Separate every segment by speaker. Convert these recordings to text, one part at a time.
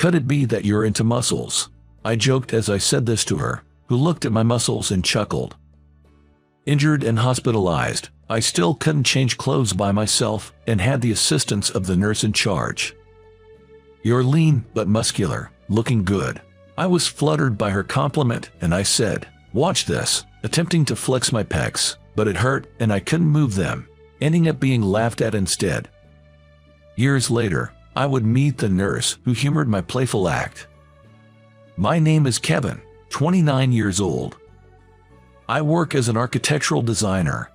Speaker 1: Could it be that you're into muscles? I joked as I said this to her, who looked at my muscles and chuckled. Injured and hospitalized, I still couldn't change clothes by myself and had the assistance of the nurse in charge. You're lean but muscular, looking good. I was fluttered by her compliment and I said, watch this, attempting to flex my pecs, but it hurt and I couldn't move them, ending up being laughed at instead. Years later, I would meet the nurse who humored my playful act. My name is Kevin, 29 years old. I work as an architectural designer.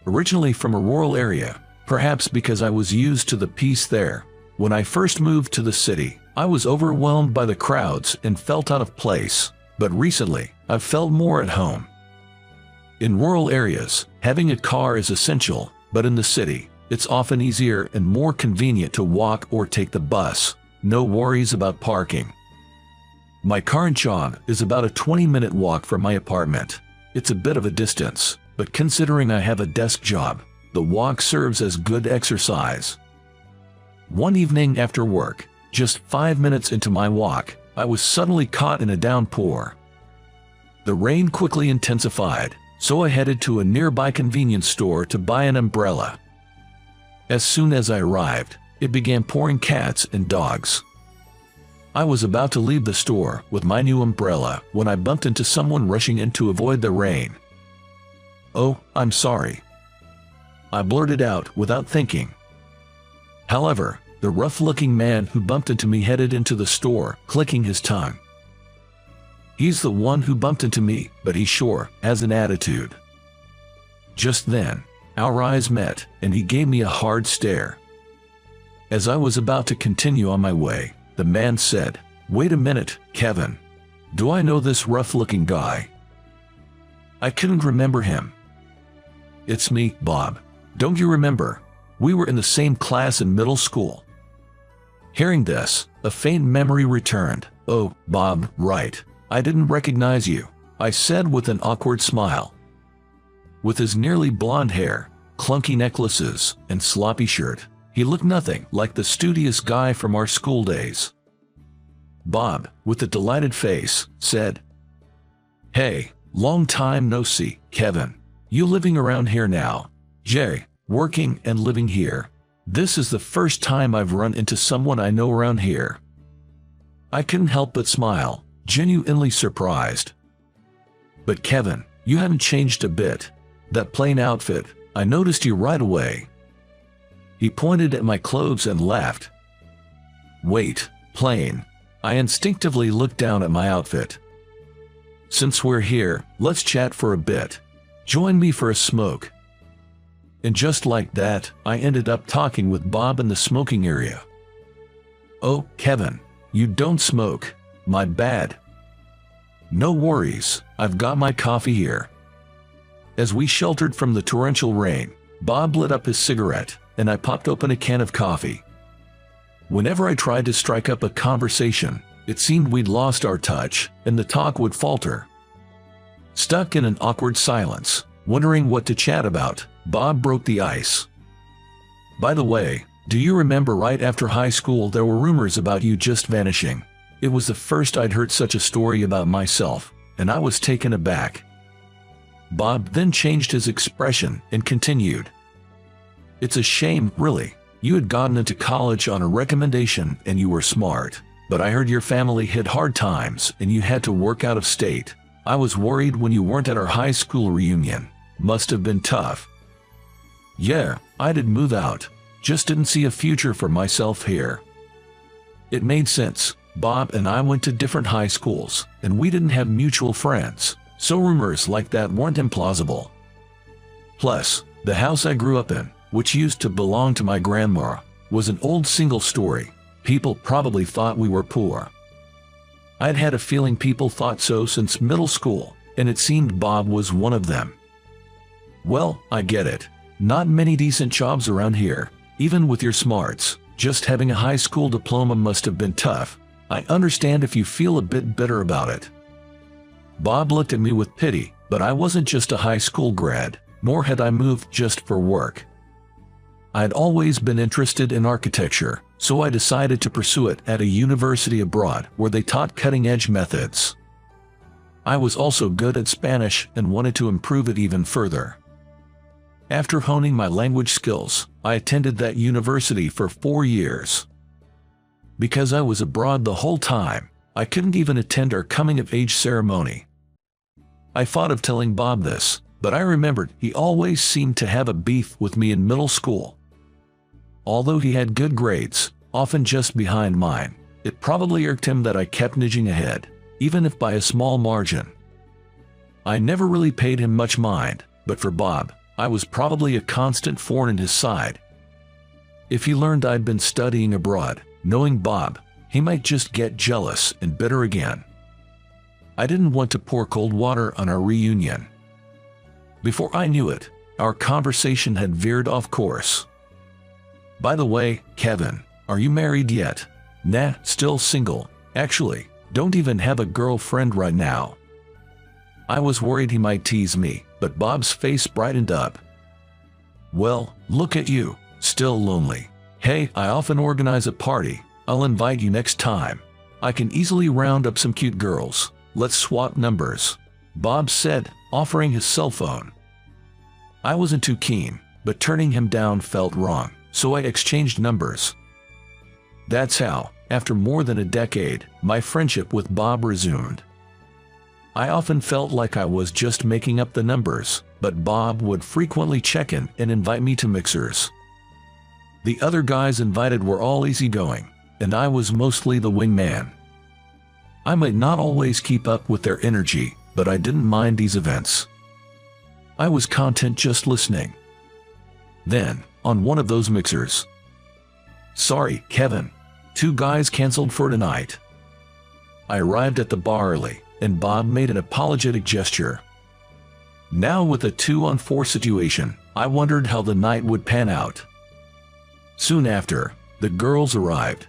Speaker 1: Originally from a rural area, perhaps because I was used to the peace there, when I first moved to the city, I was overwhelmed by the crowds and felt out of place, but recently, I've felt more at home. In rural areas, having a car is essential, but in the city, it's often easier and more convenient to walk or take the bus. No worries about parking. My current job is about a 20-minute walk from my apartment. It's a bit of a distance, but considering I have a desk job, the walk serves as good exercise. One evening after work, just 5 minutes into my walk, I was suddenly caught in a downpour. The rain quickly intensified, so I headed to a nearby convenience store to buy an umbrella. As soon as I arrived, it began pouring cats and dogs. I was about to leave the store with my new umbrella when I bumped into someone rushing in to avoid the rain. "Oh, I'm sorry," I blurted out without thinking. However, the rough-looking man who bumped into me headed into the store, clicking his tongue. He's the one who bumped into me, but he sure has an attitude. Just then, our eyes met, and he gave me a hard stare. As I was about to continue on my way, the man said, "Wait a minute, Kevin. Do I know this rough-looking guy?" I couldn't remember him. "It's me, Bob. Don't you remember? We were in the same class in middle school." Hearing this, a faint memory returned. "Oh, Bob, right. I didn't recognize you," I said with an awkward smile. With his nearly blonde hair, clunky necklaces, and sloppy shirt, he looked nothing like the studious guy from our school days. Bob, with a delighted face, said, "Hey, long time no see, Kevin. You living around here now?" "Jay, working and living here. This is the first time I've run into someone I know around here." I couldn't help but smile, genuinely surprised. "But Kevin, you haven't changed a bit. That plain outfit, I noticed you right away." He pointed at my clothes and laughed. "Wait, plain?" I instinctively looked down at my outfit. "Since we're here, let's chat for a bit. Join me for a smoke." And just like that, I ended up talking with Bob in the smoking area. "Oh, Kevin, you don't smoke. My bad." "No worries, I've got my coffee here." As we sheltered from the torrential rain, Bob lit up his cigarette, and I popped open a can of coffee. Whenever I tried to strike up a conversation, it seemed we'd lost our touch, and the talk would falter. Stuck in an awkward silence, wondering what to chat about, Bob broke the ice. "By the way, do you remember right after high school there were rumors about you just vanishing?" It was the first I'd heard such a story about myself, and I was taken aback. Bob then changed his expression and continued, "It's a shame, really. You had gotten into college on a recommendation and you were smart, but I heard your family hit hard times and you had to work out of state. I was worried when you weren't at our high school reunion. Must have been tough." "Yeah, I did move out. Just didn't see a future for myself here." It made sense. Bob and I went to different high schools, and we didn't have mutual friends, so rumors like that weren't implausible. Plus, the house I grew up in, which used to belong to my grandma, was an old single story. People probably thought we were poor. I'd had a feeling people thought so since middle school, and it seemed Bob was one of them. "Well, I get it. Not many decent jobs around here, even with your smarts. Just having a high school diploma must have been tough. I understand if you feel a bit bitter about it." Bob looked at me with pity, but I wasn't just a high school grad, nor had I moved just for work. I'd always been interested in architecture, so I decided to pursue it at a university abroad where they taught cutting-edge methods. I was also good at Spanish and wanted to improve it even further. After honing my language skills, I attended that university for 4 years. Because I was abroad the whole time, I couldn't even attend our coming-of-age ceremony. I thought of telling Bob this, but I remembered he always seemed to have a beef with me in middle school. Although he had good grades, often just behind mine, it probably irked him that I kept nudging ahead, even if by a small margin. I never really paid him much mind, but for Bob, I was probably a constant thorn in his side. If he learned I'd been studying abroad, knowing Bob, he might just get jealous and bitter again. I didn't want to pour cold water on our reunion. Before I knew it, our conversation had veered off course. By the way, Kevin, are you married yet? Nah, still single. Actually, don't even have a girlfriend right now. I was worried he might tease me, but Bob's face brightened up. Well, look at you, still lonely. Hey, I often organize a party. I'll invite you next time. I can easily round up some cute girls. Let's swap numbers, Bob said, offering his cell phone. I wasn't too keen, but turning him down felt wrong, so I exchanged numbers. That's how, after more than a decade, my friendship with Bob resumed. I often felt like I was just making up the numbers, but Bob would frequently check in and invite me to mixers. The other guys invited were all easygoing, and I was mostly the wingman. I might not always keep up with their energy, but I didn't mind these events. I was content just listening. Then, on one of those mixers. Sorry, Kevin. 2 guys canceled for tonight. I arrived at the bar early, and Bob made an apologetic gesture. Now with a 2-on-4 situation, I wondered how the night would pan out. Soon after, the girls arrived.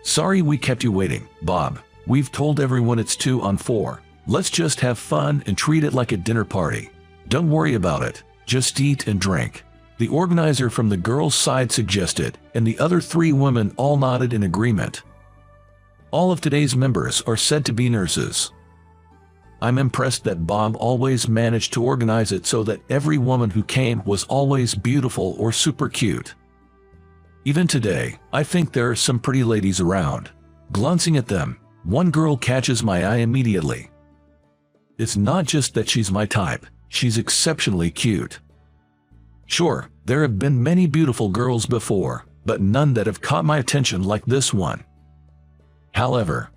Speaker 1: Sorry we kept you waiting, Bob. We've told everyone it's 2-on-4. Let's just have fun and treat it like a dinner party. Don't worry about it, just eat and drink, the organizer from the girls' side suggested, and the other 3 women all nodded in agreement. All of today's members are said to be nurses. I'm impressed that Bob always managed to organize it so that every woman who came was always beautiful or super cute. Even today, I think there are some pretty ladies around. Glancing at them, one girl catches my eye immediately. It's not just that she's my type, she's exceptionally cute. Sure, there have been many beautiful girls before, but none that have caught my attention like this one. However,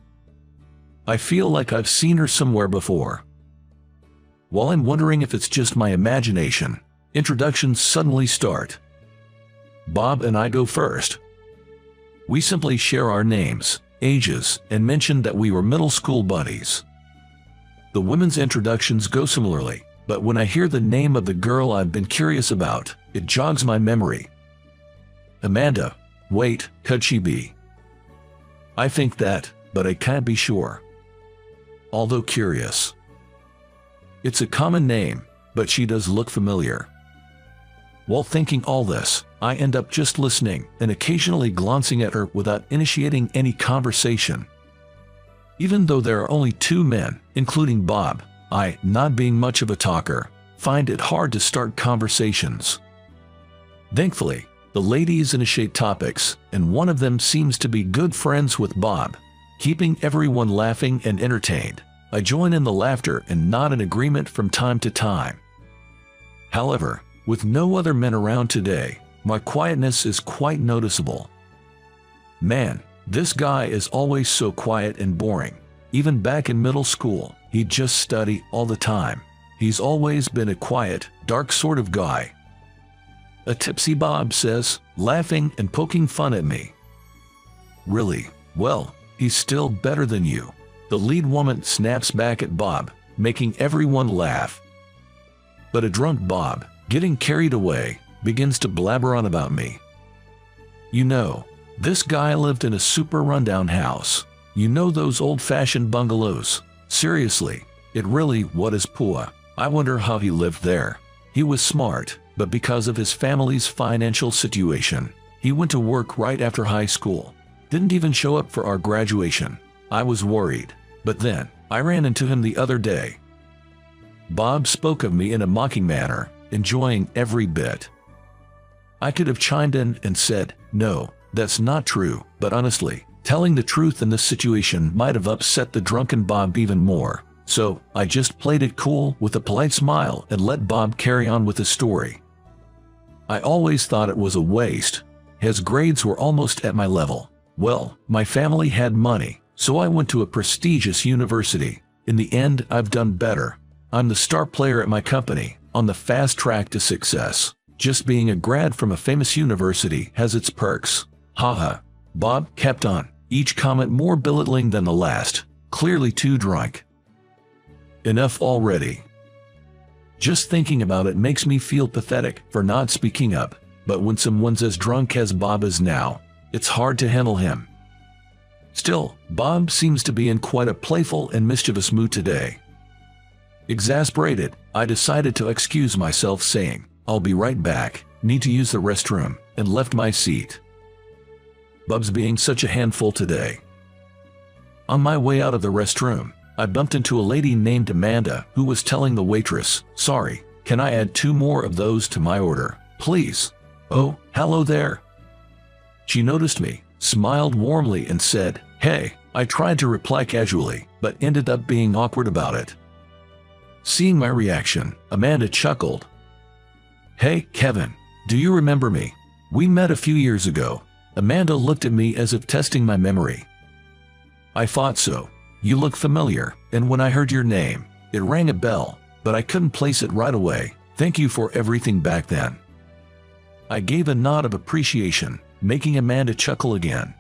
Speaker 1: I feel like I've seen her somewhere before. While I'm wondering if it's just my imagination, introductions suddenly start. Bob and I go first. We simply share our names, ages, and mention that we were middle school buddies. The women's introductions go similarly, but when I hear the name of the girl I've been curious about, it jogs my memory. Amanda. Wait, could she be? I think that, but I can't be sure. Although curious. It's a common name, but she does look familiar. While thinking all this, I end up just listening and occasionally glancing at her without initiating any conversation. Even though there are only 2 men, including Bob, I, not being much of a talker, find it hard to start conversations. Thankfully, the ladies initiate topics, and one of them seems to be good friends with Bob, keeping everyone laughing and entertained. I join in the laughter and nod in agreement from time to time. However, with no other men around today, my quietness is quite noticeable. Man, this guy is always so quiet and boring. Even back in middle school, he'd just study all the time. He's always been a quiet, dark sort of guy. A tipsy Bob says, laughing and poking fun at me. Really? Well, he's still better than you. The lead woman snaps back at Bob, making everyone laugh. But a drunk Bob, getting carried away, begins to blabber on about me. You know, this guy lived in a super rundown house. You know those old-fashioned bungalows? Seriously, it really was poor. I wonder how he lived there. He was smart, but because of his family's financial situation, He went to work right after high school. Didn't even show up for our graduation. I was worried. But then, I ran into him the other day. Bob spoke of me in a mocking manner, enjoying every bit. I could have chimed in and said, "No, that's not true," but honestly, telling the truth in this situation might have upset the drunken Bob even more. So, I just played it cool with a polite smile and let Bob carry on with his story. I always thought it was a waste. His grades were almost at my level. Well, my family had money, so I went to a prestigious university. In the end, I've done better. I'm the star player at my company, on the fast track to success. Just being a grad from a famous university has its perks. Haha. Bob kept on, each comment more belittling than the last, clearly too drunk. Enough already. Just thinking about it makes me feel pathetic for not speaking up, but when someone's as drunk as Bob is now, it's hard to handle him. Still, Bob seems to be in quite a playful and mischievous mood today. Exasperated, I decided to excuse myself saying, "I'll be right back, need to use the restroom," and left my seat. Bob's being such a handful today. On my way out of the restroom, I bumped into a lady named Amanda who was telling the waitress, "Sorry, can I add 2 more of those to my order, please?" "Oh, hello there." She noticed me, smiled warmly and said, "Hey." I tried to reply casually, but ended up being awkward about it. Seeing my reaction, Amanda chuckled. "Hey, Kevin, do you remember me? We met a few years ago." Amanda looked at me as if testing my memory. "I thought so. You look familiar, and when I heard your name, it rang a bell, but I couldn't place it right away. Thank you for everything back then." I gave a nod of appreciation, making Amanda chuckle again.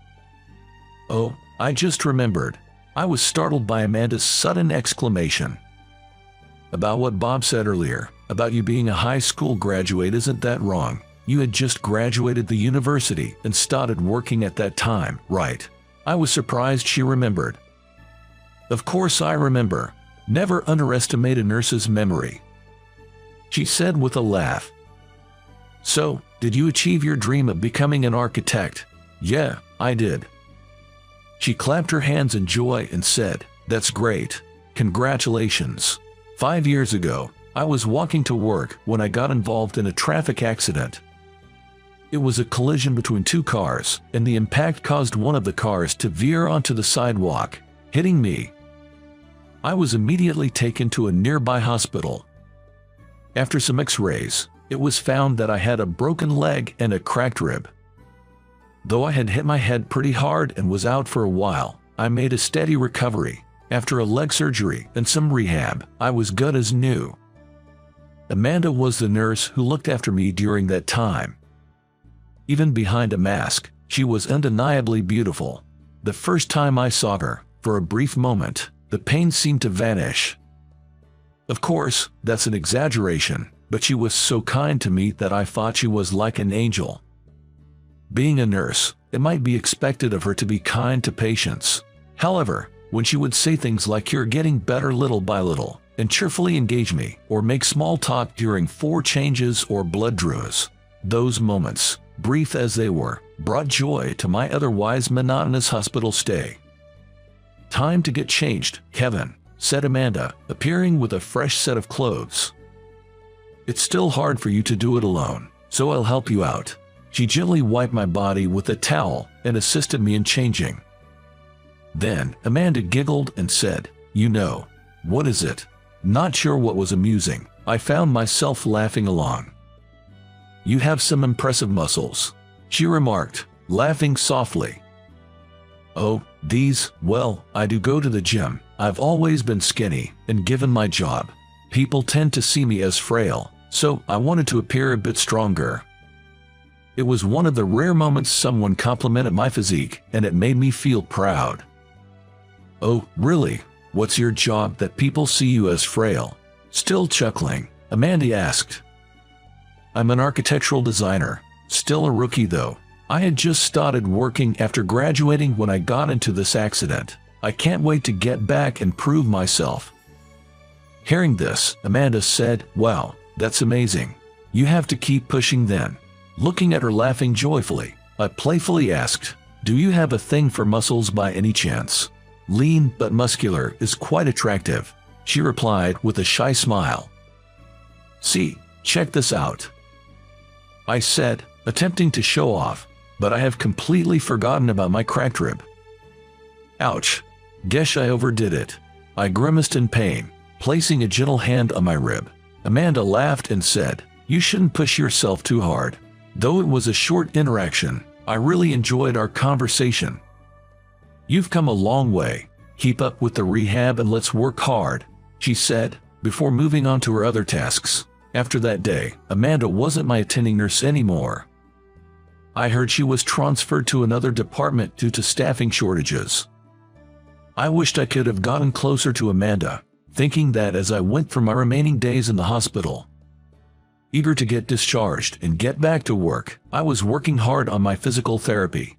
Speaker 1: "Oh, I just remembered." I was startled by Amanda's sudden exclamation. "About what Bob said earlier, about you being a high school graduate, isn't that wrong? You had just graduated the university and started working at that time, right?" I was surprised she remembered. "Of course I remember. Never underestimate a nurse's memory," she said with a laugh. "So, did you achieve your dream of becoming an architect?" "Yeah, I did." She clapped her hands in joy and said, "That's great. Congratulations. 5 years ago, I was walking to work when I got involved in a traffic accident. It was a collision between 2 cars, and the impact caused one of the cars to veer onto the sidewalk, hitting me. I was immediately taken to a nearby hospital. After some x-rays, it was found that I had a broken leg and a cracked rib. Though I had hit my head pretty hard and was out for a while, I made a steady recovery. After a leg surgery and some rehab, I was good as new." Amanda was the nurse who looked after me during that time. Even behind a mask, she was undeniably beautiful. The first time I saw her, for a brief moment, the pain seemed to vanish. Of course, that's an exaggeration, but she was so kind to me that I thought she was like an angel. Being a nurse, it might be expected of her to be kind to patients. However, when she would say things like "you're getting better little by little," and cheerfully engage me, or make small talk during 4 changes or blood draws, those moments, brief as they were, brought joy to my otherwise monotonous hospital stay. "Time to get changed, Kevin," said Amanda, appearing with a fresh set of clothes. "It's still hard for you to do it alone, so I'll help you out." She gently wiped my body with a towel and assisted me in changing. Then, Amanda giggled and said, "You know, what is it?" Not sure what was amusing, I found myself laughing along. "You have some impressive muscles," she remarked, laughing softly. "Oh, these, well, I do go to the gym. I've always been skinny, and given my job, people tend to see me as frail, so I wanted to appear a bit stronger." It was one of the rare moments someone complimented my physique, and it made me feel proud. "Oh, really? What's your job that people see you as frail?" Still chuckling, Amanda asked. "I'm an architectural designer, still a rookie though. I had just started working after graduating when I got into this accident. I can't wait to get back and prove myself." Hearing this, Amanda said, "Wow, that's amazing. You have to keep pushing then." Looking at her laughing joyfully, I playfully asked, "Do you have a thing for muscles by any chance? Lean but muscular is quite attractive," she replied with a shy smile. "See, check this out," I said, attempting to show off, but I have completely forgotten about my cracked rib. Ouch. Guess I overdid it. I grimaced in pain, placing a gentle hand on my rib. Amanda laughed and said, "You shouldn't push yourself too hard." Though it was a short interaction, I really enjoyed our conversation. "You've come a long way. Keep up with the rehab and let's work hard," she said, before moving on to her other tasks. After that day, Amanda wasn't my attending nurse anymore. I heard she was transferred to another department due to staffing shortages. I wished I could have gotten closer to Amanda, thinking that as I went through my remaining days in the hospital. Eager to get discharged and get back to work, I was working hard on my physical therapy.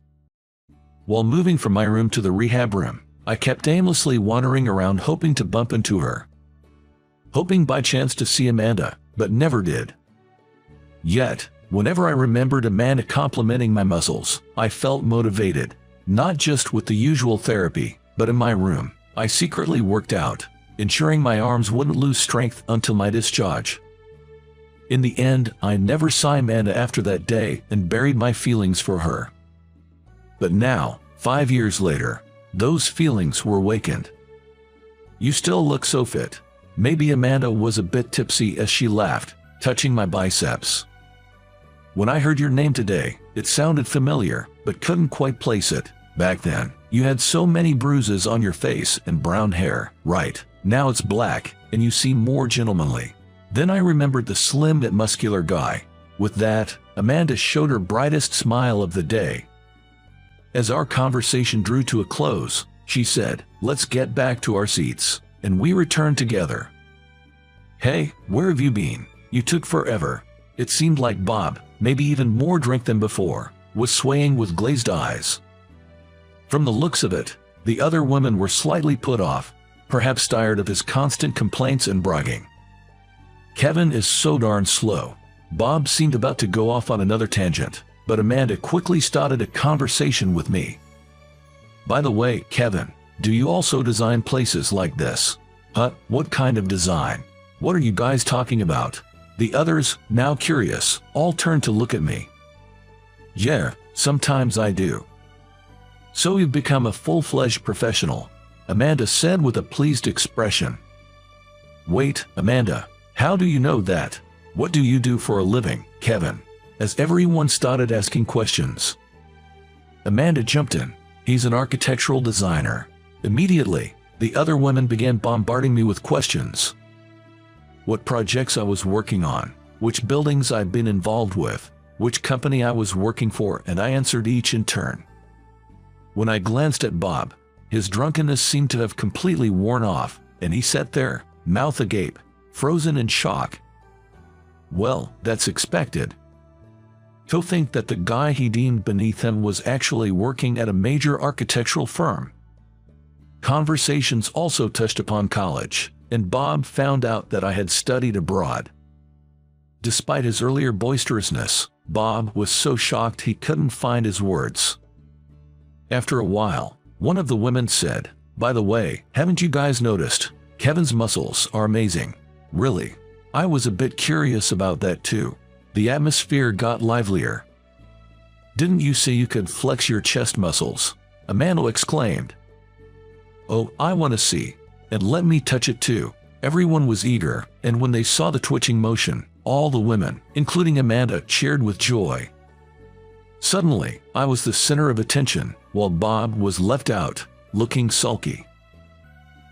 Speaker 1: While moving from my room to the rehab room, I kept aimlessly wandering around hoping to bump into her. Hoping by chance to see Amanda, but never did. Yet, whenever I remembered Amanda complimenting my muscles, I felt motivated, not just with the usual therapy, but in my room. I secretly worked out, ensuring my arms wouldn't lose strength until my discharge. In the end, I never saw Amanda after that day and buried my feelings for her. But now, 5 years later, those feelings were awakened. "You still look so fit." Maybe Amanda was a bit tipsy as she laughed, touching my biceps. "When I heard your name today, it sounded familiar, but couldn't quite place it. Back then, you had so many bruises on your face and brown hair, right? Now it's black, and you seem more gentlemanly." Then I remembered the slim but muscular guy. With that, Amanda showed her brightest smile of the day. As our conversation drew to a close, she said, "Let's get back to our seats," and we returned together. "Hey, where have you been? You took forever." It seemed like Bob, maybe even more drunk than before, was swaying with glazed eyes. From the looks of it, the other women were slightly put off, perhaps tired of his constant complaints and bragging. "Kevin is so darn slow." Bob seemed about to go off on another tangent, but Amanda quickly started a conversation with me. "By the way, Kevin, do you also design places like this?" What kind of design? What are you guys talking about?" The others, now curious, all turned to look at me. "Yeah, sometimes I do." "So you've become a full-fledged professional," Amanda said with a pleased expression. "Wait, Amanda, how do you know that? What do you do for a living, Kevin?" As everyone started asking questions, Amanda jumped in. "He's an architectural designer." Immediately, the other women began bombarding me with questions. What projects I was working on, which buildings I'd been involved with, which company I was working for, and I answered each in turn. When I glanced at Bob, his drunkenness seemed to have completely worn off, and he sat there, mouth agape, frozen in shock. Well, that's expected. To think that the guy he deemed beneath him was actually working at a major architectural firm. Conversations also touched upon college, and Bob found out that I had studied abroad. Despite his earlier boisterousness, Bob was so shocked he couldn't find his words. After a while, one of the women said, "By the way, haven't you guys noticed? Kevin's muscles are amazing." Really? I was a bit curious about that too. The atmosphere got livelier. "Didn't you say you could flex your chest muscles?" Amanda exclaimed. "Oh, I want to see. And let me touch it too." Everyone was eager, and when they saw the twitching motion, all the women, including Amanda, cheered with joy. Suddenly, I was the center of attention, while Bob was left out, looking sulky.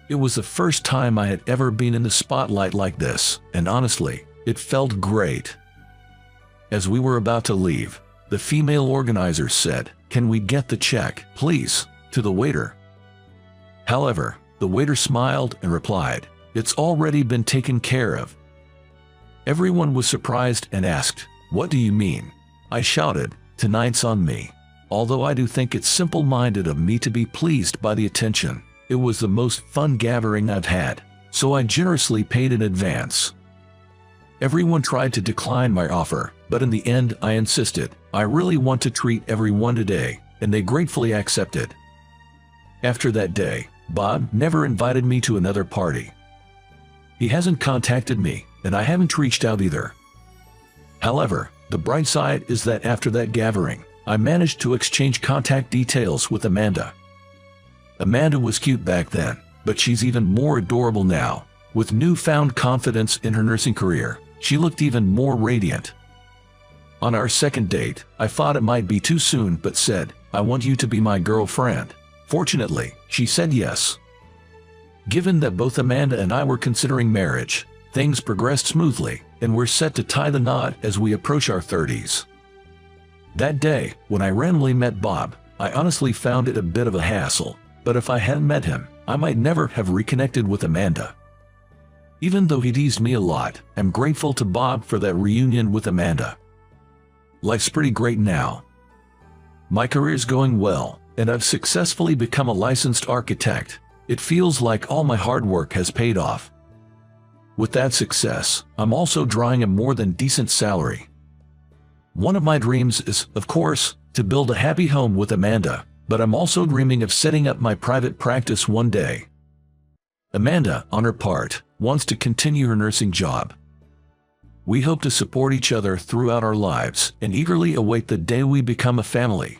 Speaker 1: It was the first time I had ever been in the spotlight like this, and honestly, it felt great. As we were about to leave, the female organizer said, "Can we get the check, please?" to the waiter. However, the waiter smiled and replied, "It's already been taken care of." Everyone was surprised and asked, "What do you mean?" I shouted, "Tonight's on me." Although I do think it's simple-minded of me to be pleased by the attention, it was the most fun gathering I've had, so I generously paid in advance. Everyone tried to decline my offer, but in the end I insisted, I really want to treat everyone today, and they gratefully accepted. After that day, Bob never invited me to another party. He hasn't contacted me, and I haven't reached out either. However, the bright side is that after that gathering, I managed to exchange contact details with Amanda. Amanda was cute back then, but she's even more adorable now. With newfound confidence in her nursing career, she looked even more radiant. On our second date, I thought it might be too soon but said, "I want you to be my girlfriend." Fortunately, she said yes. Given that both Amanda and I were considering marriage, things progressed smoothly, and we're set to tie the knot as we approach our 30s. That day, when I randomly met Bob, I honestly found it a bit of a hassle, but if I hadn't met him, I might never have reconnected with Amanda. Even though he teased me a lot, I'm grateful to Bob for that reunion with Amanda. Life's pretty great now. My career's going well, and I've successfully become a licensed architect. It feels like all my hard work has paid off. With that success, I'm also drawing a more than decent salary. One of my dreams is, of course, to build a happy home with Amanda, but I'm also dreaming of setting up my private practice one day. Amanda, on her part, wants to continue her nursing job. We hope to support each other throughout our lives and eagerly await the day we become a family.